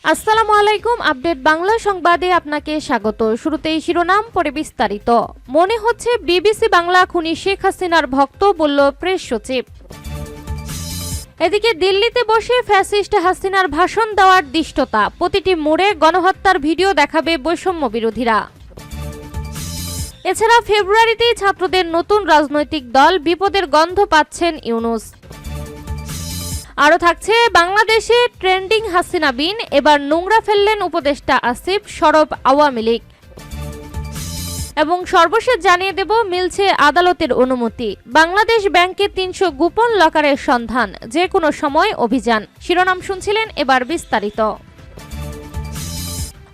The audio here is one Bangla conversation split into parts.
আসসালামু আলাইকুম। আপডেট বাংলা সংবাদে আপনাকে স্বাগত। শুরুতেই শিরোনাম, পরে বিস্তারিত। মনে হচ্ছে বিবিসি বাংলা খুনি শেখ হাসিনার ভক্ত, বলল প্রেস সচিব। এদিকে দিল্লিতে বসে ফ্যাসিস্ট হাসিনার ভাষণ দেওয়ার দৃষ্টতা, প্রতিটি মোড়ে গণহত্যার ভিডিও দেখাবে বৈষম্য বিরোধীরা। এছাড়া ফেব্রুয়ারিতেই ছাত্রদের নতুন রাজনৈতিক দল, বিপদের গন্ধ পাচ্ছেন ইউনূস। আরও থাকছে বাংলাদেশে ট্রেন্ডিং হাসিনা বিন, এবার নোংরা ফেললেন উপদেষ্টা আসিফ, সরব আওয়ামী লীগ। এবং সর্বশেষ জানিয়ে দেব, মিলছে আদালতের অনুমতি। বাংলাদেশ ব্যাংকে ৩০০ গোপন লকারের সন্ধান, যে কোনো সময় অভিযান। শিরোনাম শুনছিলেন, এবার বিস্তারিত।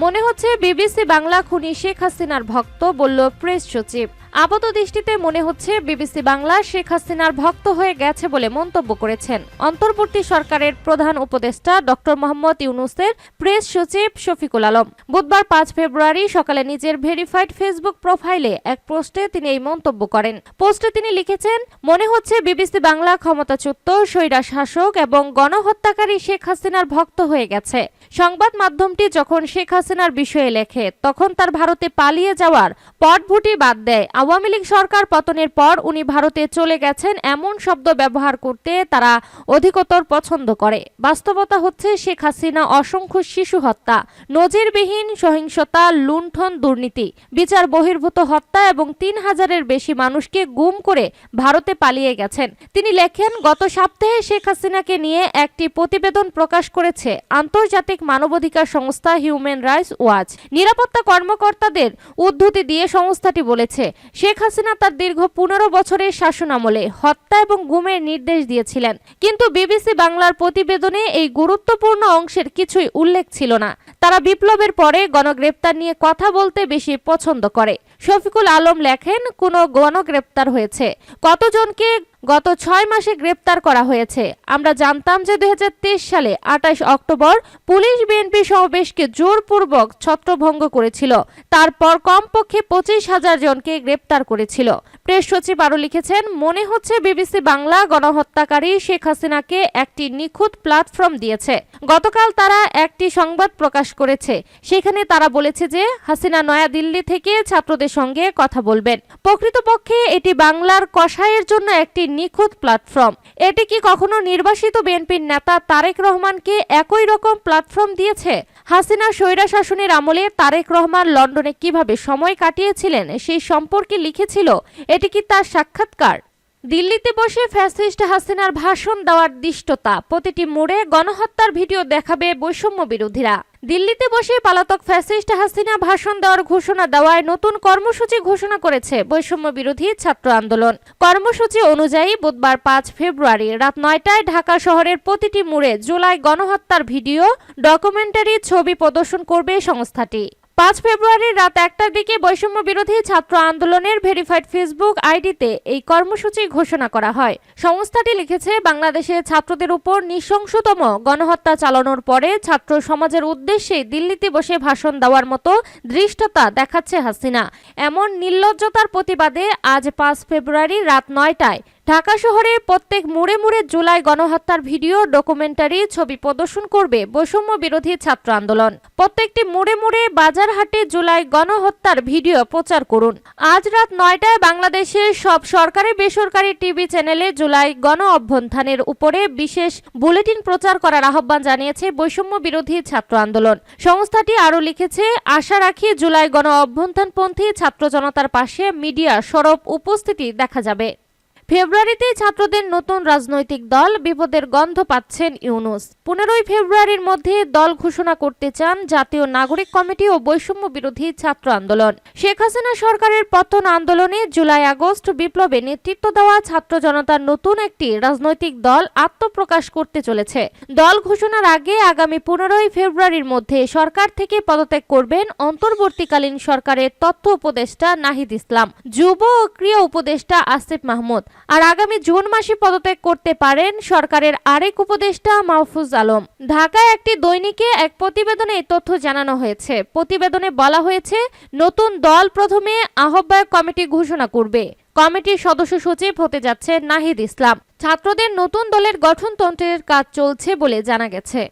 মনে হচ্ছে বিবিসি বাংলা খুনি শেখ হাসিনার ভক্ত, বলল প্রেস সচিব। আপাত দৃষ্টিতে মনে হচ্ছে বিবিসি বাংলা শেখ হাসিনার ভক্ত হয়ে গেছে বলে মন্তব্য করেছেন অন্তর্বর্তী সরকারের প্রধান উপদেষ্টা ডক্টর মোহাম্মদ ইউনূসের প্রেস সচিব শফিকুল আলম। বুধবার ৫ ফেব্রুয়ারি সকালে নিজের ভেরিফাইড ফেসবুক প্রোফাইলে এক পোস্টে তিনি এই মন্তব্য করেন। পোস্টে তিনি লিখেছেন, মনে হচ্ছে বিবিসি বাংলা ক্ষমতাচ্যুত স্বৈরা শাসক এবং গণহত্যাকারী শেখ হাসিনার ভক্ত হয়ে গেছে। সংবাদ মাধ্যমটি যখন শেখ হাসিনার বিষয়ে লেখে, তখন তার ভারতে পালিয়ে যাওয়ার পটভূতি বাদ দেয়। আওয়ামী লীগ সরকার পতনের পর উনি ভারতে চলে গেছেন এমন শব্দ ব্যবহার করতে তারা অধিকতর পছন্দ করে। বাস্তবতা হচ্ছে শেখ হাসিনা অসংখ্য শিশু হত্যা, নজিরবিহীন সহিংসতা, লুণ্ঠন, দুর্নীতি, বিচার বহির্ভূত হত্যা এবং ৩,০০০-এর বেশি মানুষকে গুম করে ভারতে পালিয়ে গেছেন। তিনি লেখেন, গত সপ্তাহে শেখ হাসিনাকে নিয়ে একটি প্রতিবেদন প্রকাশ করেছে আন্তর্জাতিক মানবাধিকার সংস্থা হিউম্যান রাইটস ওয়াচ। নিরাপত্তা কর্মকর্তাদের উদ্ধৃতি দিয়ে সংস্থাটি বলেছে, শেখ হাসিনা তার দীর্ঘ ১৫ বছরের শাসনামলে হত্যা এবং গুমের নির্দেশ দিয়েছিলেন, কিন্তু বিবিসি বাংলার প্রতিবেদনে এই গুরুত্বপূর্ণ অংশের কিছুই উল্লেখ ছিল না। তারা বিপ্লবের পরে গণগ্রেপ্তার নিয়ে কথা বলতে বেশি পছন্দ করে। শফিকুল আলম লেখেন, কোনো গণগ্রেপ্তার হয়েছে? কতজনকে গত ৬ মাসে গ্রেপ্তার করা হয়েছে? আমরা জানতাম যে ২০২৩ সালে ২৮ অক্টোবর পুলিশ বিএনপি সমাবেশকে জোরপূর্বক ছত্রভঙ্গ করেছিল, তারপর কমপক্ষে ২৫,০০০ জনকে গ্রেপ্তার করেছিল। প্রেস সচিব আরও লিখেছেন, মনে হচ্ছে বিবিসি বাংলা গণহত্যাকারী শেখ হাসিনাকে একটি নিখুঁত প্ল্যাটফর্ম দিয়েছে। গতকাল তারা একটি সংবাদ প্রকাশ করেছে, সেখানে তারা বলেছে যে হাসিনা নয়াদিল্লি থেকে ছাত্রদের সঙ্গে কথা বলবেন। প্রকৃতপক্ষে এটি বাংলার কসাইয়ের জন্য একটি নিখুঁত প্ল্যাটফর্ম। এটি কি কখনো নির্বাসিত বিএনপির নেতা তারেক রহমানকে একই রকম প্ল্যাটফর্ম দিয়েছে? হাসিনা স্বৈরা শাসনের আমলে তারেক রহমান লন্ডনে কিভাবে সময় কাটিয়েছিলেন সেই সম্পর্কে লিখেছিল। এটি কি তার সাক্ষাৎকার? দিল্লিতে বসে ফ্যাসিস্ট হাসিনার ভাষণ দেওয়ার দৃষ্টতা, প্রতিটি মোড়ে গণহত্যার ভিডিও দেখাবে বৈষম্য বিরোধীরা। দিল্লিতে বসে পলাতক ফ্যাসিস্ট হাসিনা ভাষণ দেওয়ার ঘোষণা দেওয়ায় নতুন কর্মসূচি ঘোষণা করেছে বৈষম্য বিরোধী ছাত্র আন্দোলন। কর্মসূচি অনুযায়ী বুধবার ৫ ফেব্রুয়ারি রাত ৯টায় ঢাকা শহরের প্রতিটি মোড়ে জুলাই গণহত্যার ভিডিও, ডকুমেন্টারি ছবি প্রদর্শন করবে সংস্থাটি। ৫ ফেব্রুয়ারি রাত ১টার দিকে বৈষম্য বিরোধী ছাত্র আন্দোলনের ভেরিফাইড ফেসবুক আইডিতে এই কর্মসূচি ঘোষণা করা হয়। সংস্থাটি লিখেছে, বাংলাদেশে ছাত্রদের উপর নৃশংসতম গণহত্যা চালানোর পরে ছাত্র সমাজের উদ্দেশ্যে দিল্লিতে বসে ভাষণ দেওয়ার মতো ধৃষ্টতা দেখাচ্ছে হাসিনা। এমন নির্লজ্জতার প্রতিবাদে আজ ৫ ফেব্রুয়ারি রাত ৯টায় ঢাকা শহরে প্রত্যেক মোড়ে মোড়ে জুলাই গণহত্যার ভিডিও, ডকুমেন্টারি ছবি প্রদর্শন করবে বৈষম্য বিরোধী ছাত্র আন্দোলন। প্রত্যেকটি মোড়ে মোড়ে বাজারহাটে জুলাই গণহত্যার ভিডিও প্রচার করুন। আজ রাত ৯টায় বাংলাদেশের সব সরকারি বেসরকারি টিভি চ্যানেলে জুলাই গণ অভ্যুত্থানের উপরে বিশেষ বুলেটিন প্রচার করার আহ্বান জানিয়েছে বৈষম্য বিরোধী ছাত্র আন্দোলন। সংস্থাটি আরও লিখেছে, আশা রাখি জুলাই গণ অভ্যুত্থানপন্থী ছাত্র জনতার পাশে মিডিয়া সরব উপস্থিতি দেখা যাবে। ফেব্রুয়ারিতেই ছাত্রদের নতুন রাজনৈতিক দল, বিপদের গন্ধ পাচ্ছেন ইউনূস। ১৫ই ফেব্রুয়ারির মধ্যে দল ঘোষণা করতে চান জাতীয় নাগরিক কমিটি ও বৈষম্য বিরোধী ছাত্র আন্দোলন। শেখ হাসিনা সরকারের পতন আন্দোলনে জুলাই আগস্ট বিপ্লবে নেতৃত্ব দেওয়া ছাত্র জনতার নতুন একটি রাজনৈতিক দল আত্মপ্রকাশ করতে চলেছে। দল ঘোষণার আগে আগামী ১৫ই ফেব্রুয়ারির মধ্যে সরকার থেকে পদত্যাগ করবেন অন্তর্বর্তীকালীন সরকারের তথ্য উপদেষ্টা নাহিদ ইসলাম, যুব ও ক্রীড়া উপদেষ্টা আসিফ মাহমুদ। আর আগামী জুন মাসে পদত্যাগ করতে পারেন সরকারের আরেক উপদেষ্টা মাহফুজ আলম। ঢাকায় একটি দৈনিকে এক প্রতিবেদনে এই তথ্য জানানো হয়েছে। প্রতিবেদনে বলা হয়েছে, নতুন দল প্রথমে আহ্বায়ক কমিটি ঘোষণা করবে। কমিটির সদস্য সচিব হতে যাচ্ছে নাহিদ ইসলাম। ছাত্রদের নতুন দলের গঠনতন্ত্রের কাজ চলছে বলে জানা গেছে।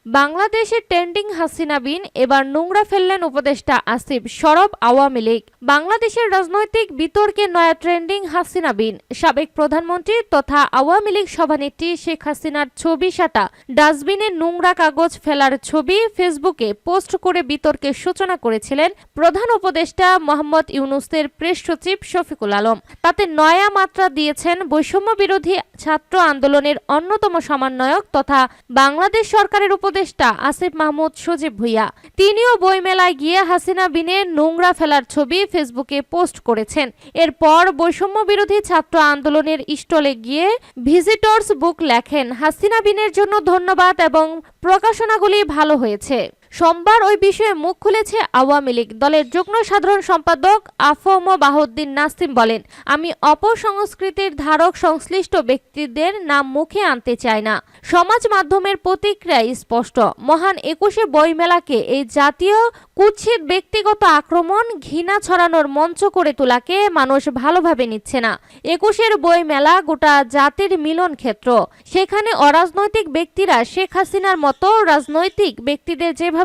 বাংলাদেশে ট্রেন্ডিং হাসিনা বিন, এবার নোংরা ফেললেন উপদেষ্টা আসিফ, সরব আওয়ামী লীগ। বাংলাদেশের রাজনৈতিক বিতর্কে নয়া ট্রেন্ডিং হাসিনা বিন। সাবেক প্রধানমন্ত্রী তথা আওয়ামী লীগ সভানেত্রী শেখ হাসিনার ছবি সাটা ডাস্টবিনে নোংরা কাগজ ফেলার ছবি ফেসবুকে পোস্ট করে বিতর্কের সূচনা করেছিলেন প্রধান উপদেষ্টা মোহাম্মদ ইউনূসের প্রেস সচিব শফিকুল আলম। তাতে নয়া মাত্রা দিয়েছেন বৈষম্য বিরোধী ছাত্র আন্দোলনের অন্যতম সমন্বয়ক তথা বাংলাদেশ সরকারের উপদেষ্টা আসিফ মাহমুদ সজীব ভুঁইয়া। তিনিও বইমেলায় গিয়ে হাসিনা বিনের নোংরা ফেলার ছবি ফেসবুকে পোস্ট করেছেন। এরপর বৈষম্য বিরোধী ছাত্র আন্দোলনের স্টলে গিয়ে ভিজিটর্স বুক লেখেন, হাসিনা বিনের জন্য ধন্যবাদ এবং প্রকাশনাগুলি ভালো হয়েছে। সোমবার ওই বিষয়ে মুখ খুলেছে আওয়ামী লীগ দলের যুগ্ম সাধারণ সম্পাদক আফম বাহাউদ্দিন নাসিম বলেন, আমি অপসংস্কৃতির ধারক সংশ্লিষ্ট ব্যক্তিদের নাম মুখে আনতে চাই না। সমাজ মাধ্যমের প্রতিক্রিয়া স্পষ্ট। মহান ২১শে বইমেলাকে এই জাতীয় কুৎসিত ব্যক্তিগত আক্রমণ, ঘৃণা ছড়ানোর মঞ্চ করে তোলাকে মানুষ ভালোভাবে নিচ্ছে না। ২১এর বইমেলা গোটা জাতির মিলন ক্ষেত্র। সেখানে অরাজনৈতিক ব্যক্তিরা শেখ হাসিনার মতো রাজনৈতিক ব্যক্তিদের যেভাবে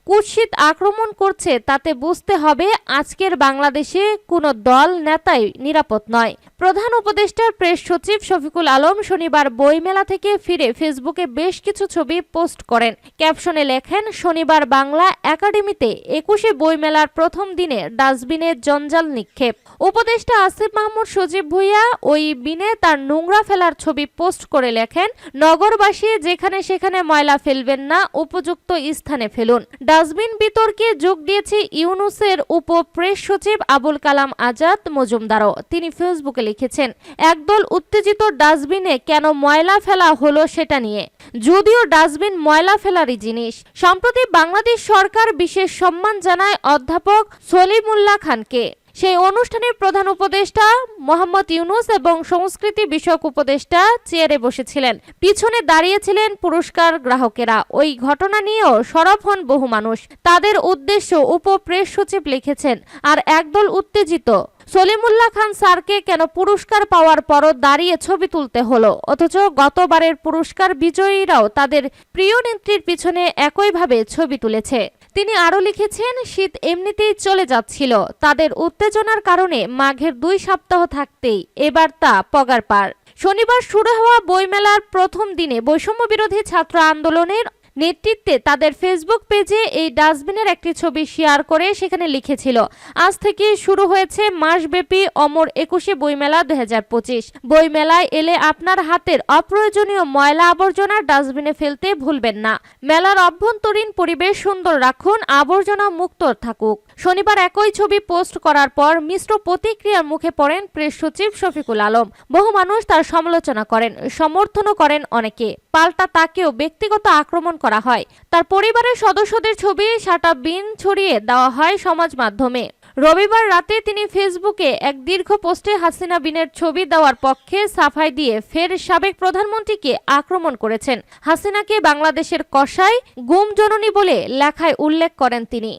কুৎসিত আক্রমণ করছে তাতে বুঝতে হবে আজকের বাংলাদেশে কোনো দল নেতাই নিরাপদ নয়। প্রধান উপদেষ্টার প্রেস সচিব শফিকুল আলম শনিবার বইমেলা থেকে ফিরে ফেসবুকে বেশ কিছু ছবি পোস্ট করেন। ক্যাপশনে লেখেন, শনিবার বাংলা একাডেমিতে ২১শে বইমেলার প্রথম দিনে ডাস্টবিনে জঞ্জাল নিক্ষেপ। উপদেষ্টা আসিফ মাহমুদ সজীব ভুঁইয়া ওই বিনে তার নোংরা ফেলার ছবি পোস্ট করে লেখেন, নগরবাসী যেখানে সেখানে ময়লা ফেলবেন না, উপযুক্ত স্থানে ফেলুন। ডাস্টবিন বিতর্কে যোগ দিয়েছে ইউনূসের উপ প্রেস সচিব আবুল কালাম আজাদ মজুমদারও। তিনি ফেসবুকে লিখেছেন, একদল উত্তেজিত ডাস্টবিনে কেন ময়লা ফেলা হলো সেটা নিয়ে, যদিও ডাস্টবিন ময়লা ফেলারই জিনিস। সম্প্রতি বাংলাদেশ সরকার বিশেষ সম্মান জানায় অধ্যাপক সলিমুল্লাহ খানকে। সেই অনুষ্ঠানের প্রধান উপদেষ্টা মোহাম্মদ ইউনূস এবং সংস্কৃতি বিষয়ক উপদেষ্টা চেয়ারে বসেছিলেন। পিছনে দাঁড়িয়েছিলেন পুরস্কার গ্রাহকেরা। ওই ঘটনা নিয়েও সরব হন বহু মানুষ। তাদের উদ্দেশ্য উপ প্রেস সচিব লিখেছেন, আর একদল উত্তেজিত সলিমুল্লাহ খান স্যারকে কেন পুরস্কার পাওয়ার পরও দাঁড়িয়ে ছবি তুলতে হলো, অথচ গতবারের পুরস্কার বিজয়ীরাও তাদের প্রিয় নেত্রীর পিছনে একইভাবে ছবি তুলেছে। তিনি আরও লিখেছেন, শীত এমনিতেই চলে যাচ্ছিল, তাদের উত্তেজনার কারণে মাঘের ২ সপ্তাহ থাকতেই এবার তা পগার পার। শনিবার শুরু হওয়া বইমেলার প্রথম দিনে বৈষম্য বিরোধী ছাত্র আন্দোলনের নেতৃত্বে তাদের ফেসবুক পেজে এই ডাস্টবিনের একটি ছবি শেয়ার করে সেখানে লিখেছিল, আজ থেকে শুরু হয়েছে মাসব্যাপী অমর ২১শে বইমেলা ২০২৫। বইমেলায় এলে আপনার হাতের অপ্রয়োজনীয় ময়লা আবর্জনা ডাস্টবিনে ফেলতে ভুলবেন না। মেলার অভ্যন্তরীণ পরিবেশ সুন্দর রাখুন, আবর্জনা মুক্ত থাকুক। শনিবার একই ছবি পোস্ট করার পর মিশ্র প্রতিক্রিয়ার মুখে পড়েন প্রেস সচিব শফিকুল আলম। বহু মানুষ তার সমালোচনা করেন, সমর্থনও করেন অনেকে। পাল্টা তাকেও ব্যক্তিগত আক্রমণ করা হয়। তার পরিবারের সদস্যদের ছবি সাটা বিন ছড়িয়ে দেওয়া হয় সমাজ মাধ্যমে। রবিবার রাতে তিনি ফেসবুকে এক দীর্ঘ পোস্টে হাসিনা বিনের ছবি দেওয়ার পক্ষে সাফাই দিয়ে ফের সাবেক প্রধানমন্ত্রীকে আক্রমণ করেছেন। হাসিনাকে বাংলাদেশের কসাই, গুম জননী বলে লেখায় উল্লেখ করেন তিনি।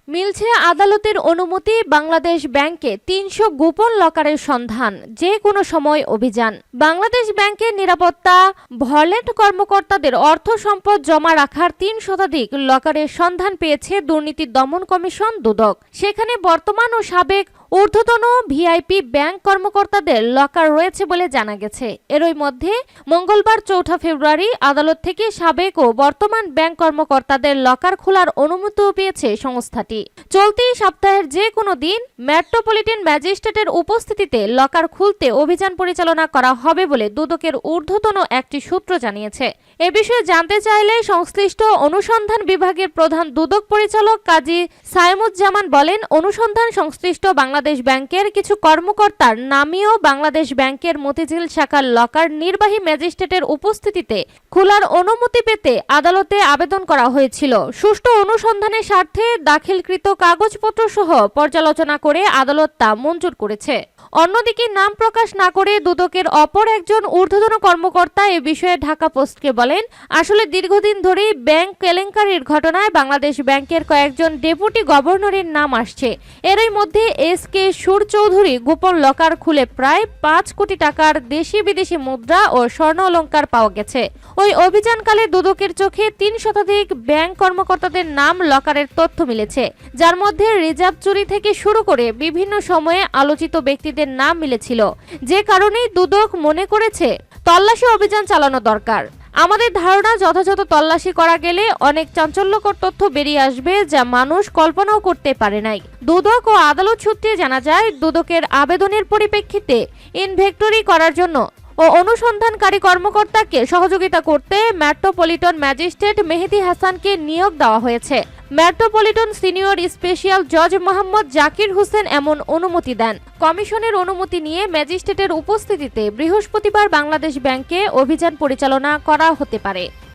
মিলছে আদালতের অনুমতি, বাংলাদেশ ব্যাংকে ৩০০ গোপন লকারের সন্ধান, যে কোনো সময় অভিযান। বাংলাদেশ ব্যাংকের নিরাপত্তা ভলেন্ট কর্মকর্তাদের অর্থ সম্পদ জমা রাখার ৩ শতাধিক লকারের সন্ধান পেয়েছে দুর্নীতি দমন কমিশন দুদক। সেখানে বর্তমান ও সাবেক ঊর্ধ্বতন ভিআইপি ব্যাংক কর্মকর্তাদের লকার রয়েছে বলে জানা গেছে। এরই মধ্যে মঙ্গলবার ৪ ফেব্রুয়ারি আদালত থেকে সাবেক ও বর্তমান ব্যাংক কর্মকর্তাদের লকার খোলার অনুমতিও পেয়েছে সংস্থাটি। চলতি সপ্তাহের যে কোনো দিন মেট্রোপলিটন ম্যাজিস্ট্রেটের উপস্থিতিতে লকার খুলতে অভিযান পরিচালনা করা হবে বলে দুদকের ঊর্ধ্বতন একটি সূত্র জানিয়েছে। এ বিষয়ে জানতে চাইলে সংশ্লিষ্ট অনুসন্ধান বিভাগের প্রধান দুদক পরিচালক কাজী সায়েমুজ্জামান বলেন, অনুসন্ধান সংশ্লিষ্ট বাংলাদেশ ব্যাংকের কিছু কর্মকর্তার নামেও বাংলাদেশ ব্যাংকের মতিঝিল শাখার লকার নির্বাহী ম্যাজিস্ট্রেটের উপস্থিতিতে খোলার অনুমতি পেতে আদালতে আবেদন করা হয়েছিল। সুষ্ঠু অনুসন্ধানের স্বার্থে দাখিলকৃত কাগজপত্র সহ পর্যালোচনা করে আদালত তা মঞ্জুর করেছে। অন্যদিকে নাম প্রকাশ না করে দুদকের অপর একজন ঊর্ধ্বতন কর্মকর্তা এ বিষয়ে ঢাকা পোস্টকে বলেন, আসলে দীর্ঘদিন ধরেই ব্যাংক কেলেঙ্কারির ঘটনায় বাংলাদেশ ব্যাংকের কয়েকজন ডেপুটি গভর্নরের নাম আসছে। এরই মধ্যে এস.কে. সুর চৌধুরী গোপন লকার খুলে প্রায় 5 কোটি টাকার দেশি বিদেশি মুদ্রা ও স্বর্ণ অলংকার পাওয়া গেছে। ওই অভিযানকালে দুদকের চোখে 3 শতাধিক ব্যাংক কর্মকর্তাদের নাম লকারের তথ্য মিলেছে, যার মধ্যে রিজার্ভ চুরি থেকে শুরু করে বিভিন্ন সময়ে আলোচিত ব্যক্তিদের নাম মিলেছিল। যে কারণেই দুদক মনে করেছে তল্লাশি অভিযান চালানো দরকার। আমাদের ধারণা, যথাযথ তল্লাশি করা গেলে অনেক চাঞ্চল্যকর তথ্য বেরিয়ে আসবে, যা মানুষ কল্পনাও করতে পারে নাই। দুদক ও আদালত সূত্রে জানা যায়, দুদকের আবেদনের পরিপ্রেক্ষিতে ইনভেন্টরি করার জন্য ও অনুসন্ধানকারী কর্মকর্তাকে সহযোগিতা করতে মেট্রোপলিটন ম্যাজিস্ট্রেট মেহেদী হাসানকে নিয়োগ দেওয়া হয়েছে। মেট্রোপলিটন সিনিয়র স্পেশাল জজ মোহাম্মদ জাকির হোসেন এমন অনুমতি দেন। কমিশনের অনুমতি নিয়ে ম্যাজিস্ট্রেটের উপস্থিতিতে বৃহস্পতিবার বাংলাদেশ ব্যাংকে অভিযান পরিচালনা করা হতে পারে।